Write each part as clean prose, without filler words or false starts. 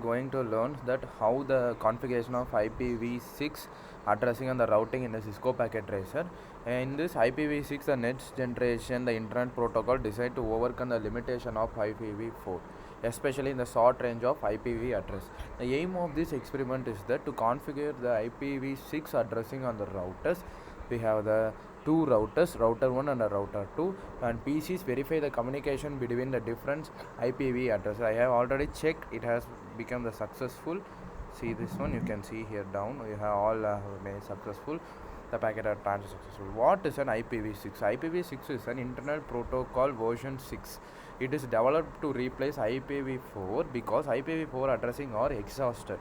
Going to learn that how the configuration of ipv6 addressing and the routing in the Cisco packet tracer. In this ipv6, the next generation the internet protocol designed to overcome the limitation of ipv4, especially in the short range of ipv address. The aim of this experiment is that to configure the ipv6 addressing on the routers. We have the two routers, router 1 and router 2, and PCs verify the communication between the different IPv addresses. I have already checked, it has become the successful. See this one, you can see here down, we have all made successful. The packet are transferred successful. What is an IPv6? IPv6 is an Internet Protocol version 6. It is developed to replace IPv4 because IPv4 addressing are exhausted.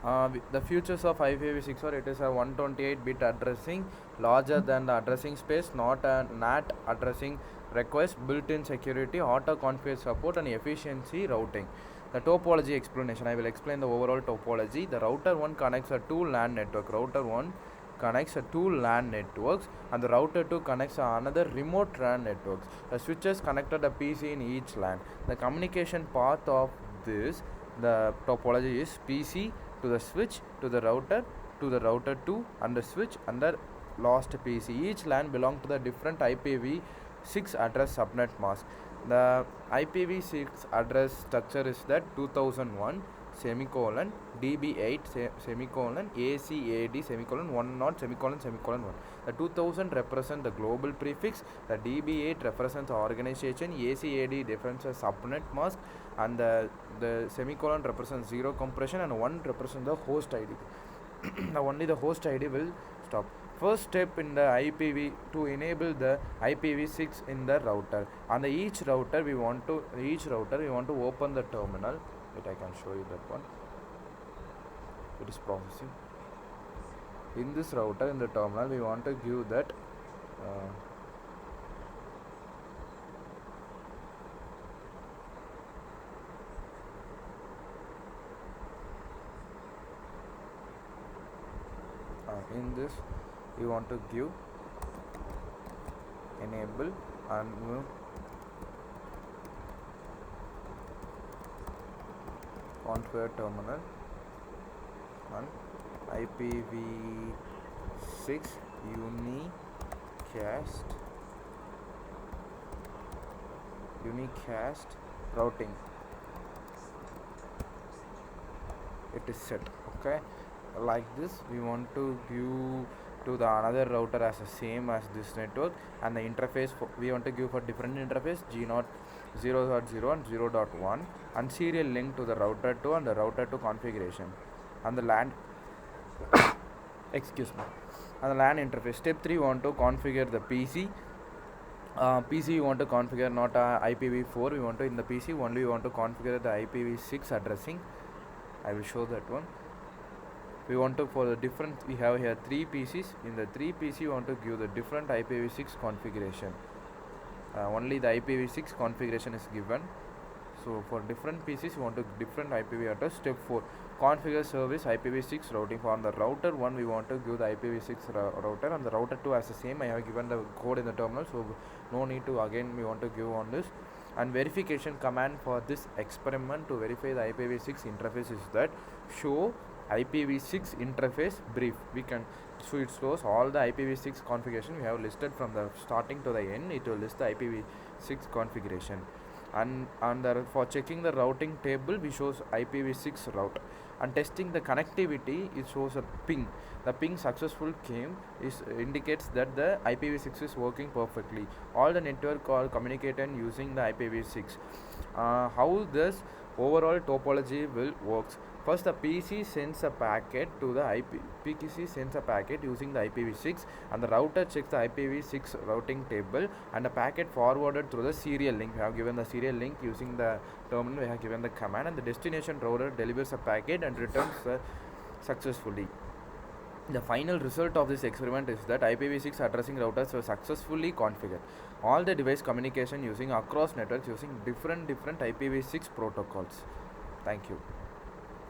The features of ipv6 are it is a 128-bit addressing, larger than the addressing space, not a NAT addressing request, built-in security, auto-configure support, and efficiency routing. The topology explanation, I will explain the overall topology. The router 1 connects a two LAN network. Router 1 connects a two LAN networks, and the router 2 connects another remote LAN networks. The switches connected a PC in each LAN. The communication path of this, the topology is PC to the switch, to the router 2, and the switch and the last PC. Each LAN belongs to the different IPv6 address subnet mask. The IPv6 address structure is that 2001 semicolon db8 semicolon acad semicolon 10 semicolon 1. The 2000 represents the global prefix, the db8 represents the organization, acad represents subnet mask, and the semicolon represents zero compression, and 1 represents the host ID. Now only the host ID will stop. First step in the IPv to enable the IPv6 in the router. On each router we want to open the terminal. Wait, I can show you that one. It is processing. In this router, in the terminal, we want to give that in this we want to give enable and move configure terminal and ipv6 unicast routing. It is set. Okay, like this we want to give to the another router as the same as this network, and the interface we want to give for different interface G0 0.0 and 0.1, and serial link to the router 2 and the router 2 configuration and the LAN excuse me, and the LAN interface. Step 3, we want to configure the PC. PC we want to configure not IPv4, we want to in the PC only we want to configure the IPv6 addressing. I will show that one. We want to, for the different, we have here 3 PCs. In the 3 PC we want to give the different IPv6 configuration. Only the IPv6 configuration is given. So for different PCs we want to different IPv address. Step 4, configure service IPv6 routing. For the router 1 we want to give the IPv6 router, and the router 2 as the same. I have given the code in the terminal, so no need to again we want to give on this. And verification command for this experiment to verify the IPv6 interface is that show IPv6 interface brief. We can, so it shows all the IPv6 configuration we have listed from the starting to the end. It will list the IPv6 configuration, and for checking the routing table we shows IPv6 route, and testing the connectivity it shows a ping. The ping successful came indicates that the IPv6 is working perfectly. All the network are communicating using the IPv6. How this overall topology will works. First, the PC sends a packet to the PCC sends a packet using the IPv6, and the router checks the IPv6 routing table, and the packet forwarded through the serial link. We have given the serial link using the terminal. We have given the command, and the destination router delivers a packet and returns successfully. The final result of this experiment is that IPv6 addressing routers were successfully configured. All the device communication using across networks using different IPv6 protocols. Thank you.